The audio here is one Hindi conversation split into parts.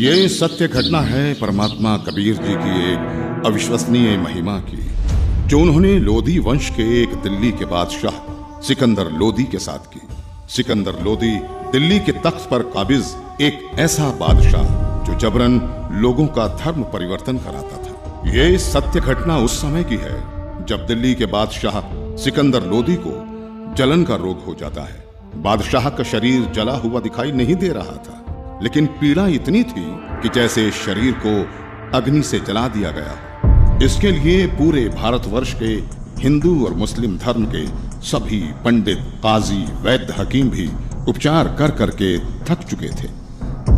ये सत्य घटना है परमात्मा कबीर जी की एक अविश्वसनीय महिमा की, जो उन्होंने लोधी वंश के एक दिल्ली के बादशाह सिकंदर लोधी के साथ की। सिकंदर लोधी दिल्ली के तख्त पर काबिज एक ऐसा बादशाह जो जबरन लोगों का धर्म परिवर्तन कराता था। ये सत्य घटना उस समय की है जब दिल्ली के बादशाह सिकंदर लोधी को जलन का रोग हो जाता है। बादशाह का शरीर जला हुआ दिखाई नहीं दे रहा था, लेकिन पीड़ा इतनी थी कि जैसे शरीर को अग्नि से जला दिया गया। इसके लिए पूरे भारतवर्ष के हिंदू और मुस्लिम धर्म के सभी पंडित, काजी, वैद्य, हकीम भी उपचार कर करके थक चुके थे।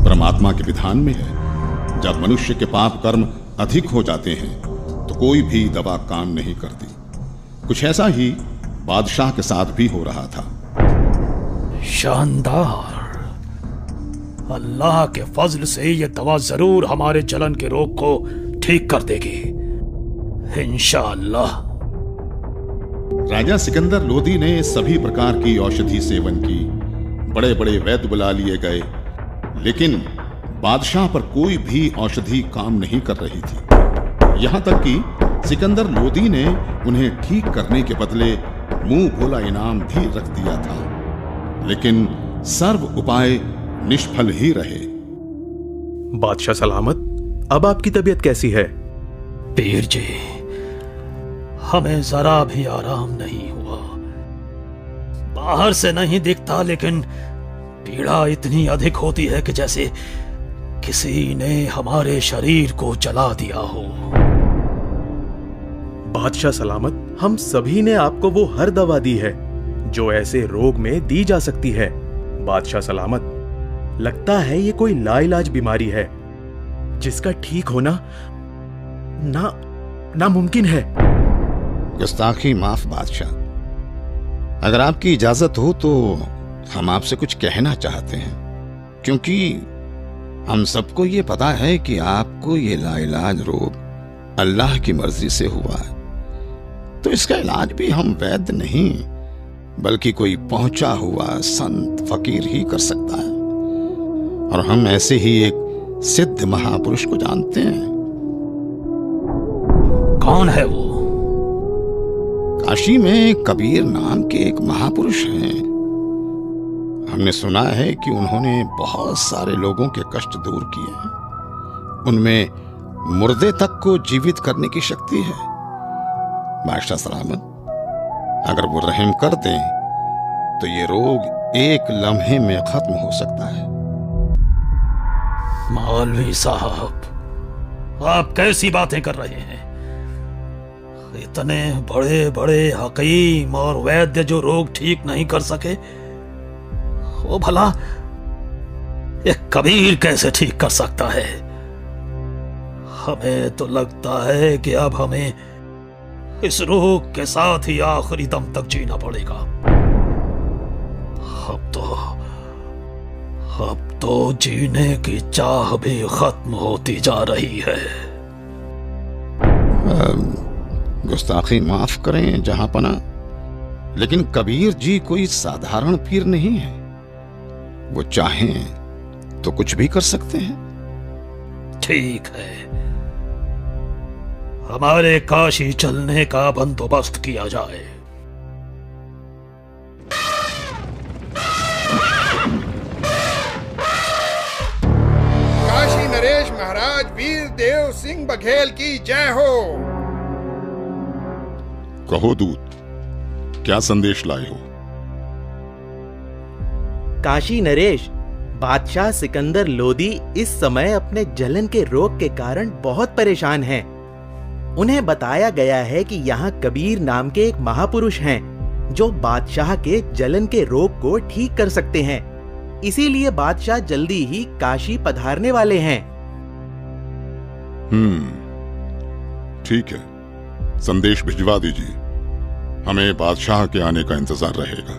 परमात्मा के विधान में है, जब मनुष्य के पाप कर्म अधिक हो जाते हैं तो कोई भी दवा काम नहीं करती। कुछ ऐसा ही बादशाह के साथ भी हो रहा था। शानदार। अल्लाह के फजल से ये दवा जरूर हमारे जलन के रोग को ठीक कर देगी, इंशाअल्लाह। राजा सिकंदर लोधी ने सभी प्रकार की औषधि सेवन की, बड़े बड़े वैद्य बुला लिए गए, लेकिन बादशाह पर कोई भी औषधि काम नहीं कर रही थी। यहां तक कि सिकंदर लोधी ने उन्हें ठीक करने के बदले मुंह भोला इनाम भी रख दिया था, लेकिन सर्व उपाय निष्फल ही रहे। बादशाह सलामत, अब आपकी तबीयत कैसी है? पीर जी, हमें जरा भी आराम नहीं हुआ। बाहर से नहीं दिखता, लेकिन पीड़ा इतनी अधिक होती है कि जैसे किसी ने हमारे शरीर को जला दिया हो। बादशाह सलामत, हम सभी ने आपको वो हर दवा दी है जो ऐसे रोग में दी जा सकती है। बादशाह सलामत, लगता है ये कोई लाइलाज बीमारी है जिसका ठीक होना नामुमकिन है। गुस्ताखी माफ बादशाह, अगर आपकी इजाजत हो तो हम आपसे कुछ कहना चाहते हैं, क्योंकि हम सबको ये पता है कि आपको ये लाइलाज रोग अल्लाह की मर्जी से हुआ है, तो इसका इलाज भी हम वैद्य नहीं बल्कि कोई पहुंचा हुआ संत फकीर ही कर सकता है। और हम ऐसे ही एक सिद्ध महापुरुष को जानते हैं। कौन है वो? काशी में कबीर नाम के एक महापुरुष हैं। हमने सुना है कि उन्होंने बहुत सारे लोगों के कष्ट दूर किए हैं। उनमें मुर्दे तक को जीवित करने की शक्ति है। बादशाह सलामत, अगर वो रहम कर दें तो ये रोग एक लम्हे में खत्म हो सकता है। मौलवी साहब, आप कैसी बातें कर रहे हैं? इतने बड़े बड़े हकीम और वैद्य जो रोग ठीक नहीं कर सके, वो भला एक कबीर कैसे ठीक कर सकता है? हमें तो लगता है कि अब हमें इस रोग के साथ ही आखिरी दम तक जीना पड़ेगा। अब तो जीने की चाह भी खत्म होती जा रही है। गुस्ताखी माफ करें जहांपना, लेकिन कबीर जी कोई साधारण पीर नहीं है। वो चाहें तो कुछ भी कर सकते हैं। ठीक है, हमारे काशी चलने का बंदोबस्त किया जाए। काशी नरेश महाराज वीर देव सिंह बघेल की जय हो। कहो दूत, क्या संदेश लाए हो? काशी नरेश, बादशाह सिकंदर लोधी इस समय अपने जलन के रोग के कारण बहुत परेशान हैं। उन्हें बताया गया है कि यहाँ कबीर नाम के एक महापुरुष हैं जो बादशाह के जलन के रोग को ठीक कर सकते हैं। इसीलिए बादशाह जल्दी ही काशी पधारने वाले हैं। ठीक है, संदेश भिजवा दीजिए। हमें बादशाह के आने का इंतजार रहेगा।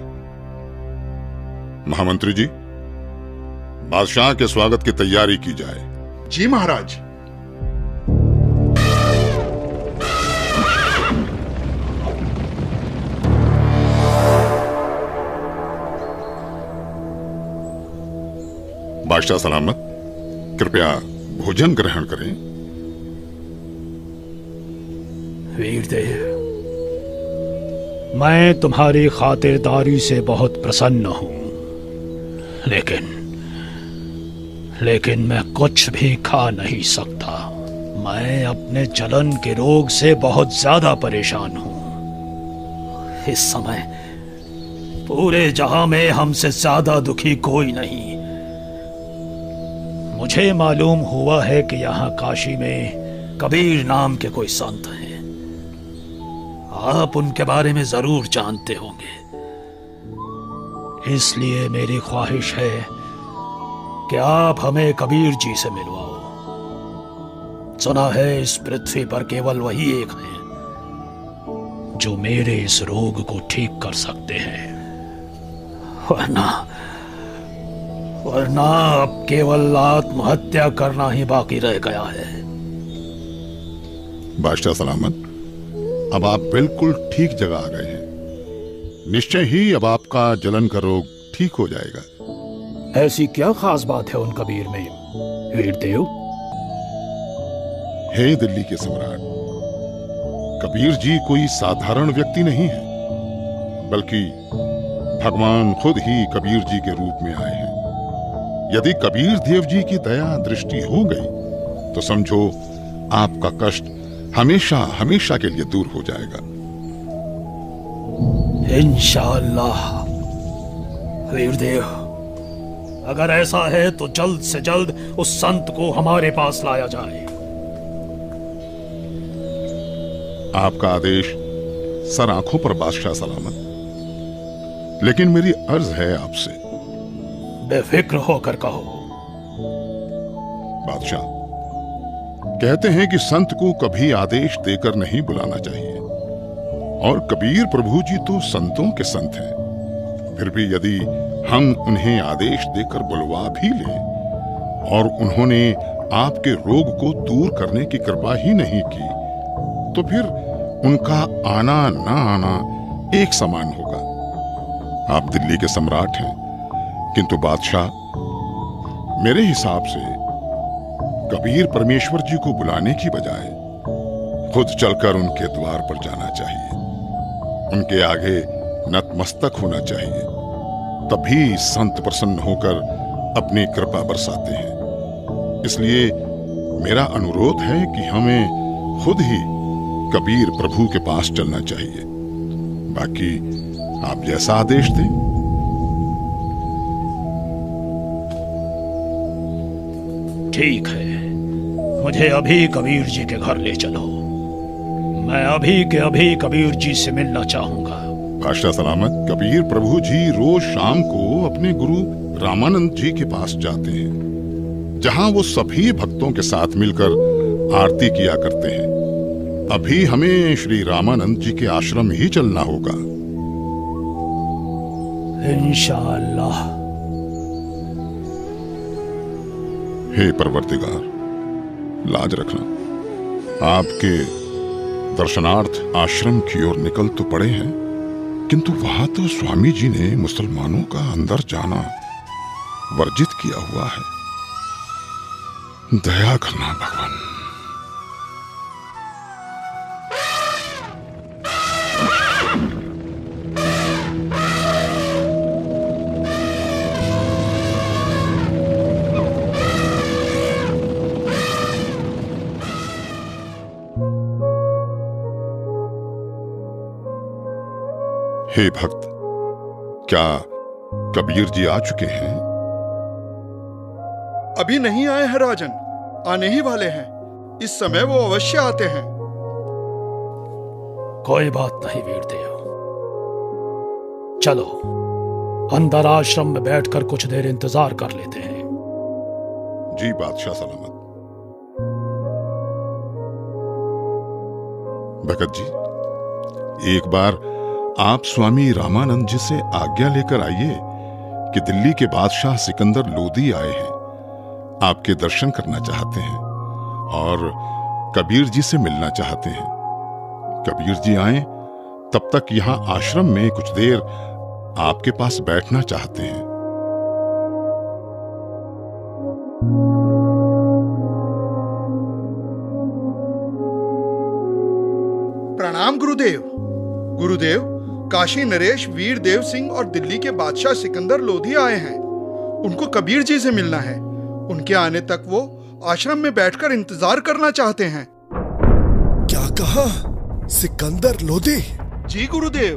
महामंत्री जी, बादशाह के स्वागत की तैयारी की जाए। जी महाराज। बादशाह सलामत, कृपया भोजन ग्रहण करें। वीरदेव, मैं तुम्हारी खातिरदारी से बहुत प्रसन्न हूं, लेकिन मैं कुछ भी खा नहीं सकता। मैं अपने जलन के रोग से बहुत ज्यादा परेशान हूं। इस समय पूरे जहां में हमसे ज्यादा दुखी कोई नहीं। मुझे मालूम हुआ है कि यहाँ काशी में कबीर नाम के कोई संत हैं। आप उनके बारे में जरूर जानते होंगे, इसलिए मेरी ख्वाहिश है कि आप हमें कबीर जी से मिलवाओ। सुना है इस पृथ्वी पर केवल वही एक हैं जो मेरे इस रोग को ठीक कर सकते हैं, वरना अब केवल आत्महत्या करना ही बाकी रह गया है। बादशाह सलामत, अब आप बिल्कुल ठीक जगह आ गए हैं। निश्चय ही अब आपका जलन का रोग ठीक हो जाएगा। ऐसी क्या खास बात है उन कबीर में, वीरदेव? हे दिल्ली के सम्राट, कबीर जी कोई साधारण व्यक्ति नहीं है, बल्कि भगवान खुद ही कबीर जी के रूप में आए हैं। यदि कबीर देव जी की दया दृष्टि हो गई तो समझो आपका कष्ट हमेशा हमेशा के लिए दूर हो जाएगा। इंशाअल्लाह। वीरदेव, अगर ऐसा है तो जल्द से जल्द उस संत को हमारे पास लाया जाए। आपका आदेश सर आंखों पर बादशाह सलामत। लेकिन मेरी अर्ज है आपसे। बेफिक्र होकर कहो। बादशाह, कहते हैं कि संत को कभी आदेश देकर नहीं बुलाना चाहिए, और कबीर प्रभु जी तो संतों के संत हैं। फिर भी यदि हम उन्हें आदेश देकर बुलवा भी लें और उन्होंने आपके रोग को दूर करने की कृपा ही नहीं की, तो फिर उनका आना ना आना एक समान होगा। आप दिल्ली के सम्राट हैं, किंतु बादशाह, मेरे हिसाब से कबीर परमेश्वर जी को बुलाने की बजाय खुद चलकर उनके द्वार पर जाना चाहिए, उनके आगे नतमस्तक होना चाहिए। तभी संत प्रसन्न होकर अपनी कृपा बरसाते हैं। इसलिए मेरा अनुरोध है कि हमें खुद ही कबीर प्रभु के पास चलना चाहिए। बाकी आप जैसा आदेश दें। ठीक है, मुझे अभी कबीर जी के घर ले चलो। मैं अभी के अभी कबीर जी से मिलना चाहूंगा। बादशाह सलामत, कबीर प्रभु जी रोज शाम को अपने गुरु रामानंद जी के पास जाते हैं, जहां वो सभी भक्तों के साथ मिलकर आरती किया करते हैं। अभी हमें श्री रामानंद जी के आश्रम ही चलना होगा। इंशाअल्लाह। हे परवरदिगार, लाज रखना। आपके दर्शनार्थ आश्रम की ओर निकल तो पड़े हैं, किंतु वहां तो स्वामी जी ने मुसलमानों का अंदर जाना वर्जित किया हुआ है। दया करना भगवान। हे भक्त, क्या कबीर जी आ चुके हैं? अभी नहीं आए हैं राजन, आने ही वाले हैं। इस समय वो अवश्य आते हैं। कोई बात नहीं वीरदेव, चलो अंदर आश्रम में बैठकर कुछ देर इंतजार कर लेते हैं। जी बादशाह सलामत। भगत जी, एक बार आप स्वामी रामानंद जी से आज्ञा लेकर आइए कि दिल्ली के बादशाह सिकंदर लोदी आए हैं, आपके दर्शन करना चाहते हैं और कबीर जी से मिलना चाहते हैं। कबीर जी आए तब तक यहां आश्रम में कुछ देर आपके पास बैठना चाहते हैं। प्रणाम गुरुदेव। गुरुदेव, काशी नरेश वीर देव सिंह और दिल्ली के बादशाह सिकंदर लोधी आए हैं। उनको कबीर जी से मिलना है। उनके आने तक वो आश्रम में बैठकर इंतजार करना चाहते हैं। क्या कहा? सिकंदर लोधी? जी गुरुदेव।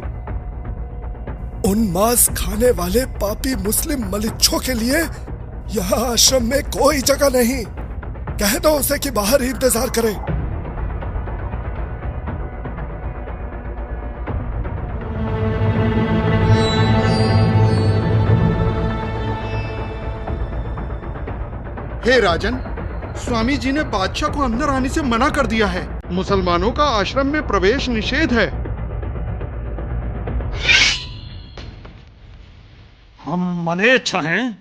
उन मांस खाने वाले पापी मुस्लिम मलिच्छों के लिए यहाँ आश्रम में कोई जगह नहीं। कह दो उसे कि बाहर ही इंतजार करे। हे राजन, स्वामी जी ने बादशाह को अंदर आने से मना कर दिया है। मुसलमानों का आश्रम में प्रवेश निषेध है। हम मलेच्छ हैं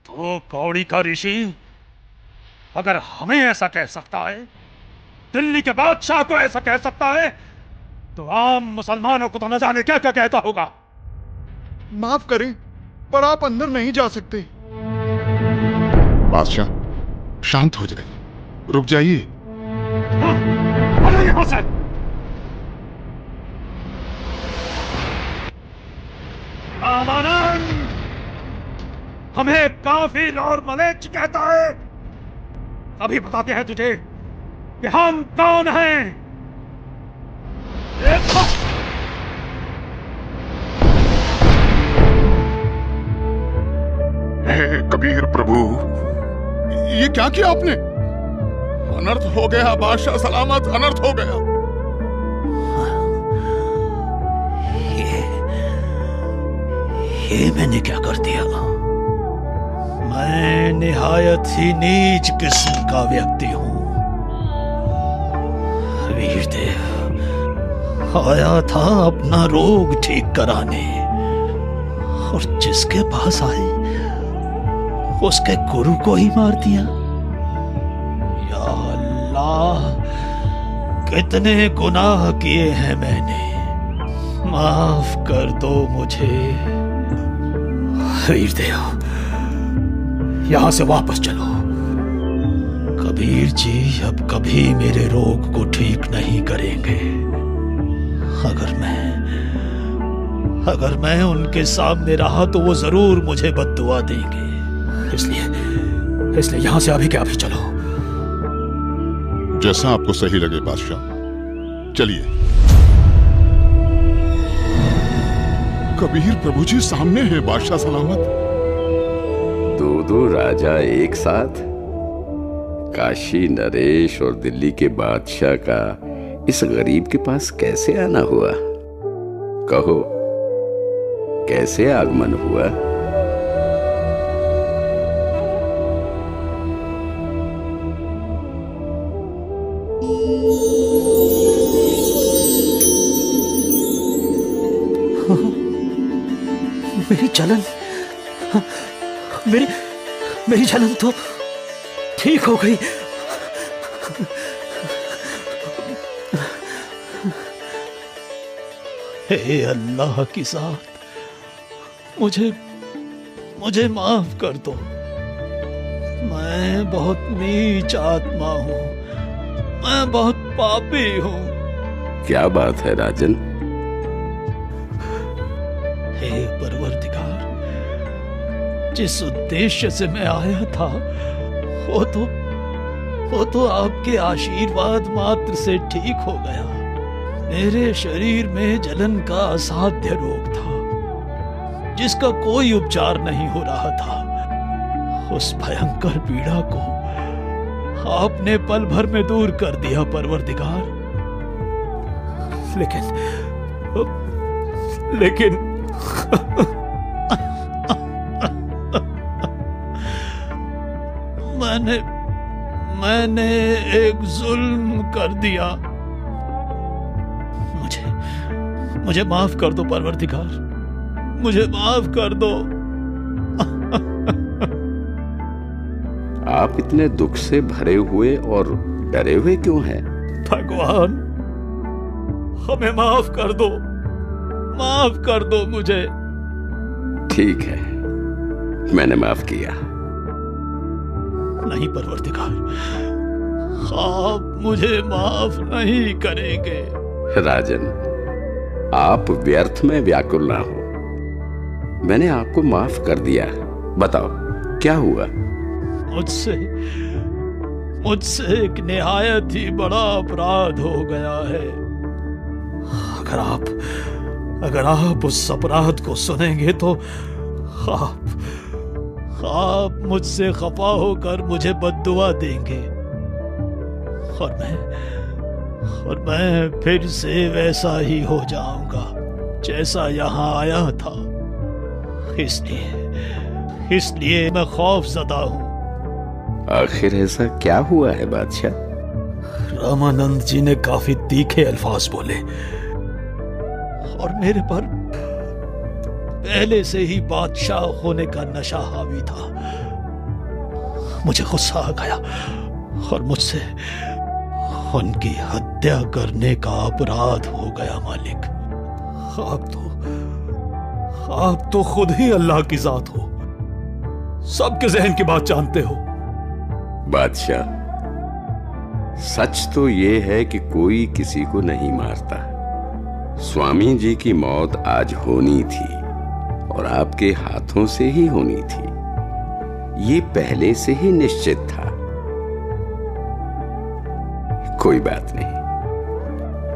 तो कौड़ी का ऋषि अगर हमें ऐसा कह सकता है, दिल्ली के बादशाह को ऐसा कह सकता है, तो आम मुसलमानों को तो न जाने क्या क्या कहता होगा। माफ करें, पर आप अंदर नहीं जा सकते। बादशाह, शांत हो जाए, रुक जाइए। अरे यहां से! रामानंद, हमें काफिर और मलेच्छ कहता है। अभी बताते हैं तुझे कि हम कौन हैं। हे कबीर प्रभु, ये क्या किया आपने? अनर्थ हो गया बादशाह सलामत, अनर्थ हो गया। ये मैंने क्या कर दिया? मैं निहायत ही नीच किस्म का व्यक्ति हूं। वीरदेव आया था अपना रोग ठीक कराने, और जिसके पास आए उसके गुरु को ही मार दिया। या अल्लाह, कितने गुनाह किए हैं मैंने, माफ कर दो मुझे। वीरदेव, यहां से वापस चलो। कबीर जी अब कभी मेरे रोग को ठीक नहीं करेंगे। अगर मैं उनके सामने रहा तो वो जरूर मुझे बद्दुआ देंगे। इसलिए यहां से अभी के अभी चलो। जैसा आपको सही लगे बादशाह, चलिए। कबीर प्रभु जी सामने है बादशाह सलामत। दो राजा एक साथ? काशी नरेश और दिल्ली के बादशाह का इस गरीब के पास कैसे आना हुआ? कहो, कैसे आगमन हुआ? मेरी जलन, मेरी जलन तो ठीक हो गई। हे अल्लाह की ज़ात, मुझे माफ कर दो। मैं बहुत नीच आत्मा हूं, मैं बहुत पापी हूं। क्या बात है राजन? हे परवरदिगार, जिस उद्देश्य से मैं आया था वो तो आपके आशीर्वाद मात्र से ठीक हो गया। मेरे शरीर में जलन का असाध्य रोग था, जिसका कोई उपचार नहीं हो रहा था। उस भयंकर पीड़ा को आपने पल भर में दूर कर दिया परवरदिगार। लेकिन मैंने एक जुल्म कर दिया। मुझे माफ कर दो परवरदिगार, मुझे माफ कर दो। आप इतने दुख से भरे हुए और डरे हुए क्यों हैं? भगवान, हमें माफ कर दो, माफ कर दो मुझे। ठीक है, मैंने माफ किया। नहीं परवरदिगार, आप मुझे माफ नहीं करेंगे। राजन, आप व्यर्थ में व्याकुल ना हो। मैंने आपको माफ कर दिया। बताओ क्या हुआ? मुझसे एक निहायत ही बड़ा अपराध हो गया है। अगर आप उस अपराध को सुनेंगे तो आप मुझसे खफा होकर मुझे बद्दुआ देंगे और मैं फिर से वैसा ही हो जाऊंगा जैसा यहां आया था। इसलिए मैं खौफजदा हूं। आखिर ऐसा क्या हुआ है बादशाह? रामानंद जी ने काफी तीखे अल्फाज बोले और मेरे पर पहले से ही बादशाह होने का नशा हावी था। मुझे गुस्सा आ गया और मुझसे उनकी हत्या करने का अपराध हो गया। मालिक, आप तो खुद ही अल्लाह की जात हो, सबके जहन की बात जानते हो। बादशाह, सच तो ये है कि कोई किसी को नहीं मारता। स्वामी जी की मौत आज होनी थी और आपके हाथों से ही होनी थी, ये पहले से ही निश्चित था। कोई बात नहीं,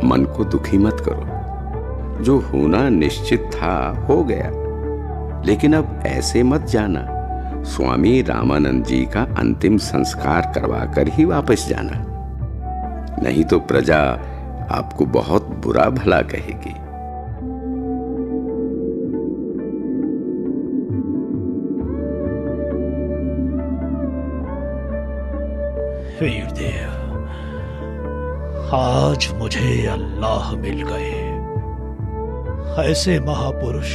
मन को दुखी मत करो। जो होना निश्चित था हो गया। लेकिन अब ऐसे मत जाना, स्वामी रामानंद जी का अंतिम संस्कार करवाकर ही वापस जाना, नहीं तो प्रजा आपको बहुत बुरा भला कहेगी। वीरदेव, आज मुझे अल्लाह मिल गए, ऐसे महापुरुष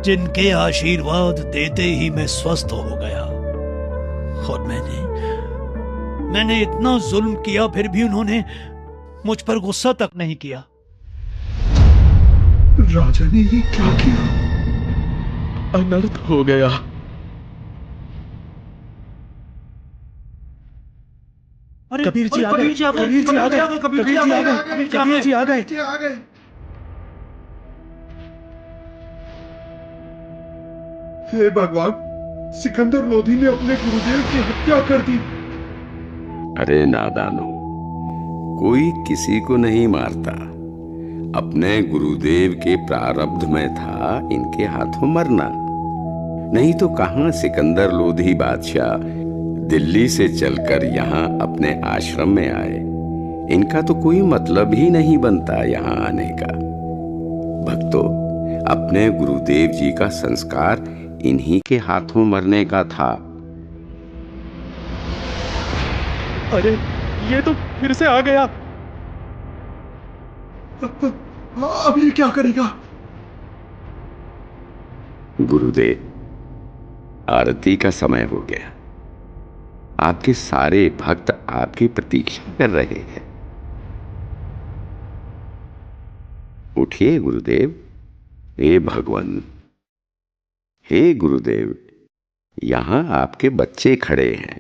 जिनके आशीर्वाद देते ही मैं स्वस्थ हो गया। और मैंने इतना जुल्म किया, फिर भी उन्होंने मुझ पर गुस्सा तक नहीं किया। राजा ने ये क्या किया? अनर्थ हो गया। कबीर जी आ गए, कबीर जी आ गए, कबीर जी आ गए, कबीर जी आ गए। हे भगवान, सिकंदर लोधी ने अपने गुरुदेव की हत्या कर दी। अरे नादानो, कोई किसी को नहीं मारता। अपने गुरुदेव के प्रारब्ध में था इनके हाथों मरना, नहीं तो कहां सिकंदर लोधी बादशाह दिल्ली से चलकर यहाँ अपने आश्रम में आए। इनका तो कोई मतलब ही नहीं बनता यहाँ आने का। भक्तों, अपने गुरुदेव जी का संस्कार इन्हीं के हाथों मरने का था। अरे ये तो फिर से आ गया। अब ये क्या करेगा? गुरुदेव, आरती का समय हो गया। आपके सारे भक्त आपकी प्रतीक्षा कर रहे हैं। उठिए गुरुदेव। हे भगवान, हे गुरुदेव, यहां आपके बच्चे खड़े हैं।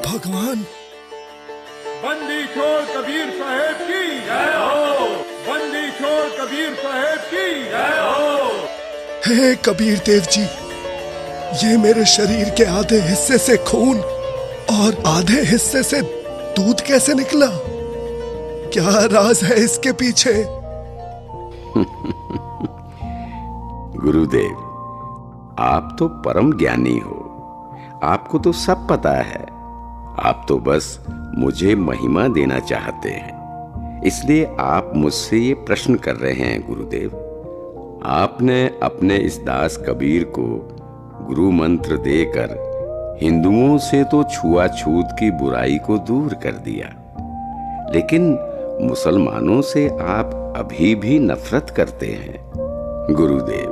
भगवान, बंदी छोड़ कबीर साहेब की जय हो। बंदी छोड़ कबीर साहेब की जय हो। हे कबीर देव जी, ये मेरे शरीर के आधे हिस्से से खून और आधे हिस्से से दूध कैसे निकला? क्या राज है इसके पीछे? गुरुदेव, आप तो परम ज्ञानी हो, आपको तो सब पता है। आप तो बस मुझे महिमा देना चाहते हैं, इसलिए आप मुझसे ये प्रश्न कर रहे हैं। गुरुदेव, आपने अपने इस दास कबीर को गुरु मंत्र देकर हिंदुओं से तो छुआछूत की बुराई को दूर कर दिया, लेकिन मुसलमानों से आप अभी भी नफरत करते हैं। गुरुदेव,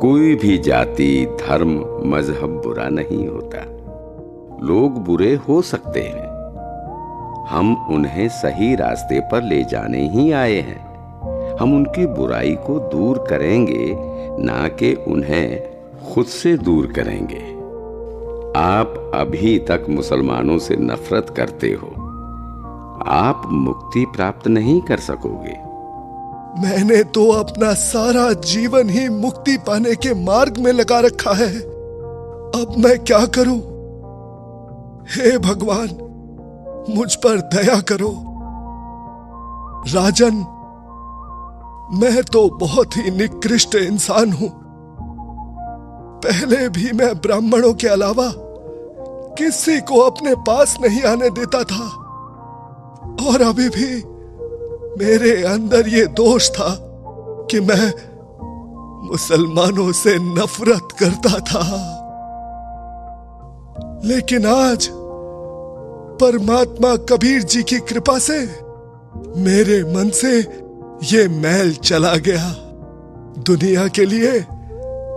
कोई भी जाति, धर्म, मजहब बुरा नहीं होता। लोग बुरे हो सकते हैं, हम उन्हें सही रास्ते पर ले जाने ही आए हैं। हम उनकी बुराई को दूर करेंगे, ना कि उन्हें खुद से दूर करेंगे। आप अभी तक मुसलमानों से नफरत करते हो, आप मुक्ति प्राप्त नहीं कर सकोगे। मैंने तो अपना सारा जीवन ही मुक्ति पाने के मार्ग में लगा रखा है। अब मैं क्या करूं? हे भगवान, मुझ पर दया करो। राजन, मैं तो बहुत ही निकृष्ट इंसान हूं। पहले भी मैं ब्राह्मणों के अलावा किसी को अपने पास नहीं आने देता था, और अभी भी मेरे अंदर ये दोष था कि मैं मुसलमानों से नफरत करता था। लेकिन आज परमात्मा कबीर जी की कृपा से मेरे मन से ये मैल चला गया। दुनिया के लिए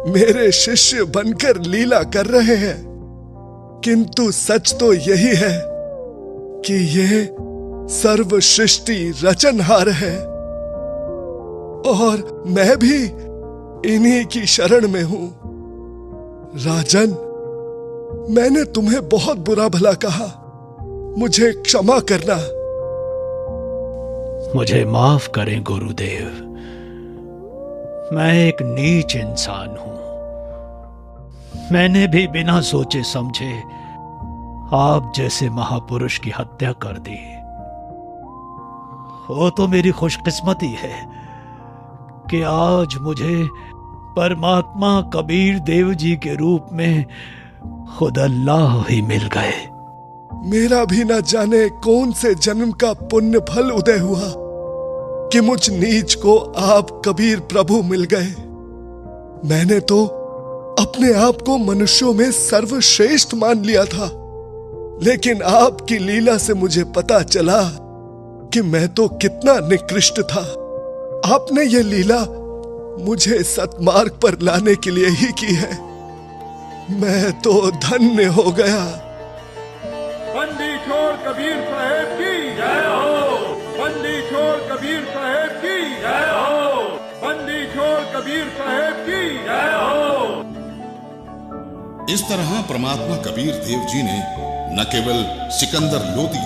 मेरे शिष्य बनकर लीला कर रहे हैं, किंतु सच तो यही है कि ये सर्व सृष्टि रचनहार है, और मैं भी इन्हीं की शरण में हूं। राजन, मैंने तुम्हें बहुत बुरा भला कहा, मुझे क्षमा करना। मुझे माफ करें गुरुदेव, मैं एक नीच इंसान हूं। मैंने भी बिना सोचे समझे आप जैसे महापुरुष की हत्या कर दी। वो तो मेरी खुशकिस्मती है कि आज मुझे परमात्मा कबीर देव जी के रूप में खुद अल्लाह ही मिल गए। मेरा भी न जाने कौन से जन्म का पुण्य फल उदय हुआ कि मुझ नीच को आप कबीर प्रभु मिल गए। मैंने तो अपने आप को मनुष्यों में सर्वश्रेष्ठ मान लिया था, लेकिन आपकी लीला से मुझे पता चला कि मैं तो कितना निकृष्ट था। आपने ये लीला मुझे सतमार्ग पर लाने के लिए ही की है। मैं तो धन्य हो गया। बंदी छोड़ कबीर साहेब की जय हो। बंदी छोड़ कबीर साहेब की जय हो। बंदी छोड़ कबीर साहेब की जय हो। इस तरह परमात्मा कबीर देव जी ने न केवल सिकंदर लोदी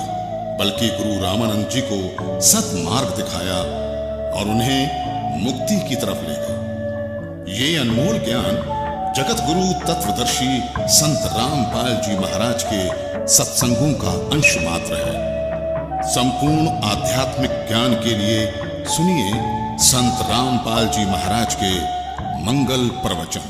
बल्कि गुरु रामानंद जी को सतमार्ग दिखाया और उन्हें मुक्ति की तरफ ले गए। ये अनमोल ज्ञान जगत गुरु तत्वदर्शी संत रामपाल जी महाराज के सत्संगों का अंश मात्र है। संपूर्ण आध्यात्मिक ज्ञान के लिए सुनिए संत रामपाल जी महाराज के मंगल प्रवचन।